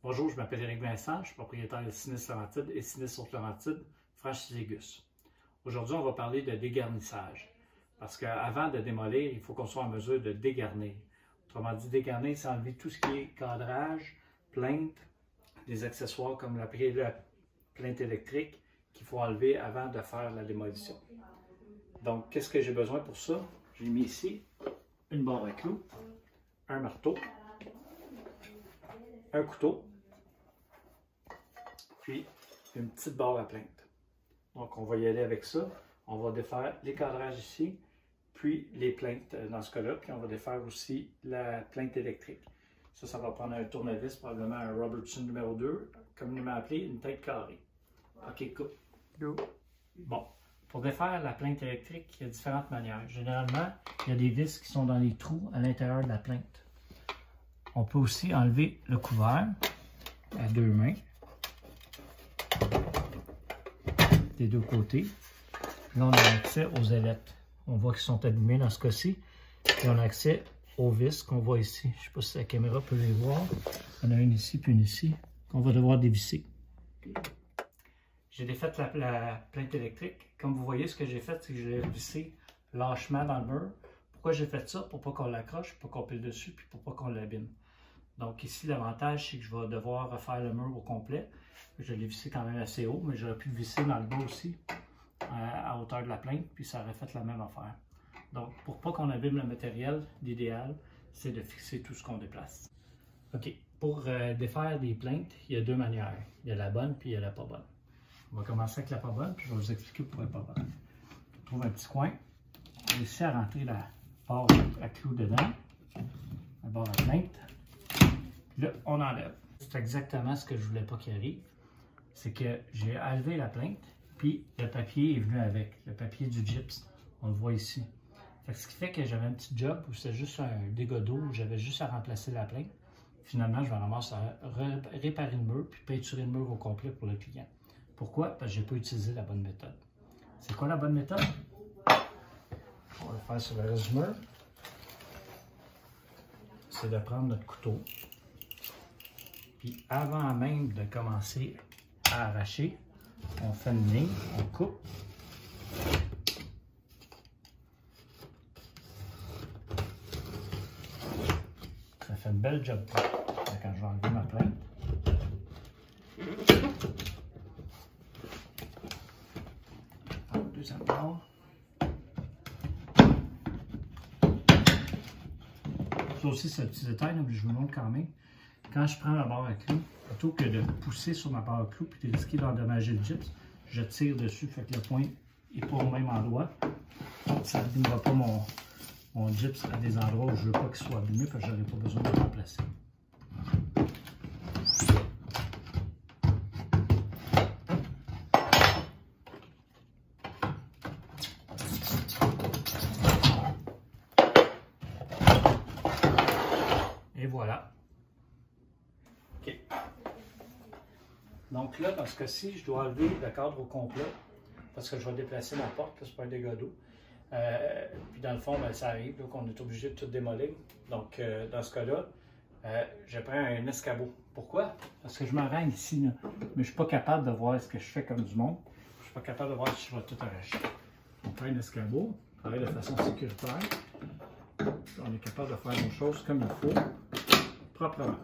Bonjour, je m'appelle Éric Vincent, je suis propriétaire de Sinis Laurentides et Sinis Haute-Laurentides, Franchise-Légus. Aujourd'hui, on va parler de dégarnissage. Parce qu'avant de démolir, il faut qu'on soit en mesure de dégarnir. Autrement dit, dégarnir, c'est enlever tout ce qui est cadrage, plainte, des accessoires comme la plainte électrique qu'il faut enlever avant de faire la démolition. Donc, qu'est-ce que j'ai besoin pour ça? J'ai mis ici une barre à clous, un marteau, un couteau, puis une petite barre à plainte. Donc, on va y aller avec ça. On va défaire les cadrages ici, puis les plaintes dans ce cas-là, puis on va défaire aussi la plainte électrique. Ça va prendre un tournevis, probablement un Robertson numéro 2, communément appelé une tête carrée. OK, cool. Go. Bon, pour défaire la plainte électrique, il y a différentes manières. Généralement, il y a des vis qui sont dans les trous à l'intérieur de la plainte. On peut aussi enlever le couvert à deux mains, des deux côtés. Là, on a accès aux ailettes. On voit qu'ils sont abîmés dans ce cas-ci. Et on a accès aux vis qu'on voit ici. Je ne sais pas si la caméra peut les voir. On a une ici puis une ici qu'on va devoir dévisser. J'ai défait la plainte électrique. Comme vous voyez, ce que j'ai fait, c'est que je l'ai vissé lâchement dans le mur. Pourquoi j'ai fait ça? Pour pas qu'on l'accroche, pour qu'on pile dessus, puis pour pas qu'on l'abîme. Donc ici, l'avantage, c'est que je vais devoir refaire le mur au complet. Je l'ai vissé quand même assez haut, mais j'aurais pu le visser dans le bas aussi, à hauteur de la plainte, puis ça aurait fait la même affaire. Donc, pour pas qu'on abîme le matériel, l'idéal, c'est de fixer tout ce qu'on déplace. OK. Pour défaire des plaintes, il y a deux manières. Il y a la bonne, puis il y a la pas bonne. On va commencer avec la pas bonne, puis je vais vous expliquer pourquoi elle n'est pas bonne. On trouve un petit coin. On va réussir à rentrer la barre à clous dedans, la barre à plainte. Puis là, on enlève. C'est exactement ce que je voulais pas qu'il arrive. C'est que j'ai enlevé la plainte, puis le papier est venu avec, le papier du gyps. On le voit ici. Fait que ce qui fait que j'avais un petit job où c'était juste un dégât d'eau, où j'avais juste à remplacer la plainte. Finalement, je vais ramasser à réparer le mur, puis peinturer le mur au complet pour le client. Pourquoi? Parce que je n'ai pas utilisé la bonne méthode. C'est quoi la bonne méthode? On va le faire sur le reste du mur. C'est de prendre notre couteau. Puis avant même de commencer à arracher, on fait une ligne, on coupe. Ça fait une belle job. Quand je vais enlever ma plainte. Deuxième barre. Ça aussi, c'est un petit détail, mais je vous montre quand même. Quand je prends la barre à clous, plutôt que de pousser sur ma barre à clous et de risquer d'endommager le gyps, je tire dessus, fait que le point n'est pas au même endroit. Ça n'abîmera pas mon gyps à des endroits où je ne veux pas qu'il soit abîmé, parce que je n'aurai pas besoin de le remplacer. Et voilà. OK. Donc là, dans ce cas-ci, je dois enlever le cadre au complet parce que je vais déplacer ma porte, c'est pas un dégât d'eau. Puis dans le fond, ben, ça arrive, donc on est obligé de tout démolir. Donc dans ce cas-là, je prends un escabeau. Pourquoi? Parce que je m'en rends ici, là, mais je ne suis pas capable de voir ce que je fais comme du monde. Je ne suis pas capable de voir si je vais tout arracher. On prend un escabeau, on travaille de façon sécuritaire. On est capable de faire nos choses comme il faut, proprement.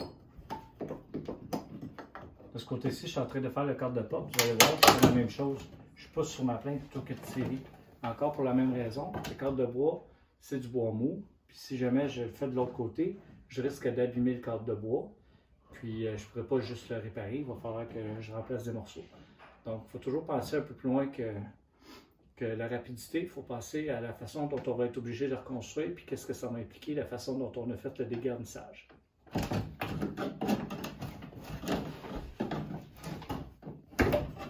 De ce côté-ci, je suis en train de faire le cadre de porte. Vous allez voir, c'est la même chose. Je pousse sur ma plainte plutôt que de tirer. Encore pour la même raison, le cadre de bois, c'est du bois mou. Puis si jamais je le fais de l'autre côté, je risque d'abîmer le cadre de bois. Puis je ne pourrais pas juste le réparer. Il va falloir que je remplace des morceaux. Donc, il faut toujours penser un peu plus loin que la rapidité. Il faut penser à la façon dont on va être obligé de reconstruire, puis qu'est-ce que ça va impliquer, la façon dont on a fait le dégarnissage.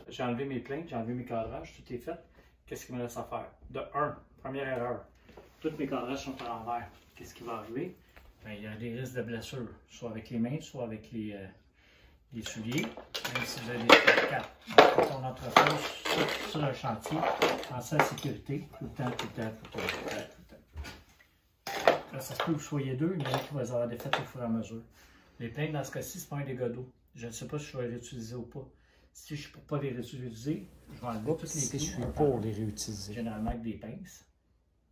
J'ai enlevé mes plaintes, j'ai enlevé mes cadrages, tout est fait. Qu'est-ce qu'il me reste à faire? De 1, première erreur, tous mes cadrages sont à l'envers. Qu'est-ce qui va arriver? Bien, il y a des risques de blessures, soit avec les mains, soit avec les souliers, même si vous avez des quatre. Quand on entrepose sur un chantier, pensez à la sécurité, tout le temps. Là, ça se peut que vous soyez deux, il y en a qui vont avoir des fêtes au fur et à mesure. Les plaintes, dans ce cas-ci, ce n'est pas un dégât d'eau. Je ne sais pas si je vais les réutiliser ou pas. Si je ne peux pas les réutiliser, je vais enlever toutes les clous. Je suis pour les réutiliser. Généralement avec des pinces.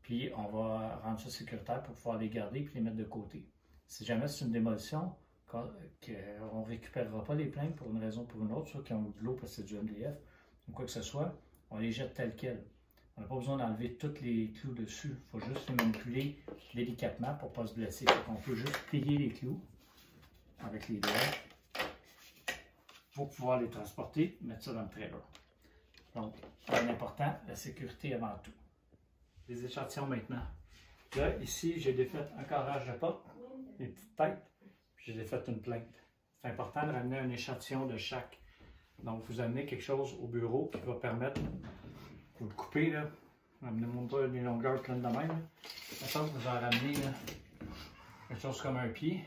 Puis on va rendre ça sécuritaire pour pouvoir les garder et les mettre de côté. Si jamais c'est une démolition, on ne récupérera pas les plaintes pour une raison ou pour une autre, soit qu'ils ont de l'eau parce que c'est du MDF ou quoi que ce soit, on les jette telles quelles. On n'a pas besoin d'enlever tous les clous dessus. Il faut juste les manipuler délicatement pour ne pas se blesser. On peut juste plier les clous avec les doigts pour pouvoir les transporter, mettre ça dans le trailer. Donc, l'important, la sécurité avant tout. Les échantillons maintenant. Là, ici, j'ai défait un carrage de porte, les petites têtes, puis j'ai défait une plainte. C'est important de ramener un échantillon de chaque. Donc, vous amenez quelque chose au bureau qui va permettre, vous le coupez, là, amenez-moi pas des longueurs pleines de même. Maintenant, vous en ramenez là, quelque chose comme un pied,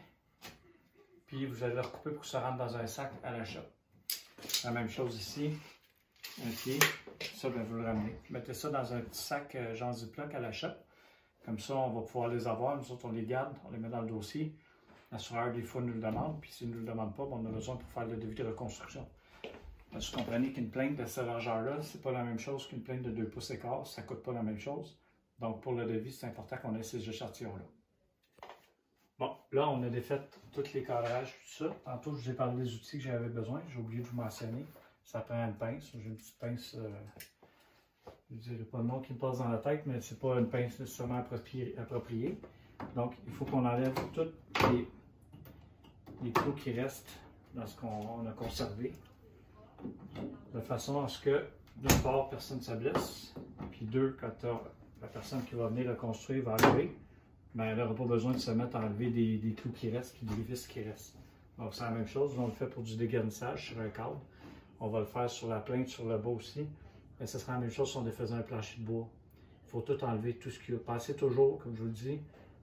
puis vous allez le recouper pour que ça rentre dans un sac à l'achat. La même chose ici, un pied, ça, bien, vous le ramenez. Mettez ça dans un petit sac genre Ziploc à l'achat. Comme ça, on va pouvoir les avoir. Nous autres, on les garde, on les met dans le dossier. L'assureur, des fois, nous le demande. Puis s'il ne nous le demande pas, on a besoin pour faire le devis de reconstruction. Parce que vous comprenez qu'une plainte de cette largeur-là, c'est pas la même chose qu'une plainte de 2 pouces et quart. Ça ne coûte pas la même chose. Donc, pour le devis, c'est important qu'on ait ces échantillons-là. Bon, là, on a défait tous les cadrages, tout ça. Tantôt, je vous ai parlé des outils que j'avais besoin. J'ai oublié de vous mentionner. Ça prend une pince. J'ai une petite pince, je ne dirais pas le nom qui me passe dans la tête, mais c'est pas une pince nécessairement appropriée. Donc, il faut qu'on enlève tous les trous qui restent dans ce qu'on a conservé. De façon à ce que, d'une part, personne ne se blesse. Puis deux, quand la personne qui va venir le construire va arriver, ben, elle n'aura pas besoin de se mettre à enlever des clous qui restent et des vis qui restent. Donc, c'est la même chose. On le fait pour du dégarnissage sur un cadre. On va le faire sur la plainte, sur le bas aussi. Mais ce sera la même chose si on défaisait un plancher de bois. Il faut tout enlever, tout ce qu'il y a. Pensez toujours, comme je vous le dis,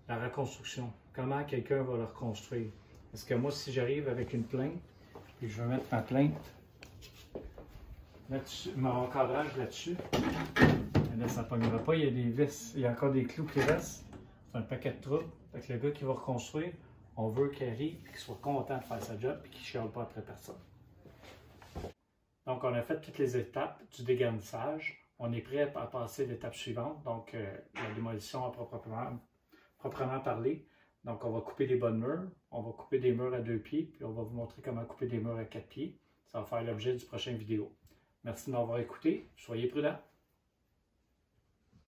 la reconstruction. Comment quelqu'un va le reconstruire? Parce que moi, si j'arrive avec une plainte, et je vais mettre ma plainte, mon cadrage là-dessus, là, ça ne pognera pas. Il y a des vis, il y a encore des clous qui restent. C'est un paquet de troubles. Fait que le gars qui va reconstruire, on veut qu'il arrive et qu'il soit content de faire sa job et qu'il ne chiale pas après personne. Donc, on a fait toutes les étapes du dégarnissage. On est prêt à passer à l'étape suivante, donc la démolition à proprement parler. Donc, on va couper des bonnes murs, on va couper des murs à 2 pieds, puis on va vous montrer comment couper des murs à 4 pieds. Ça va faire l'objet du prochain vidéo. Merci de m'avoir écouté. Soyez prudents.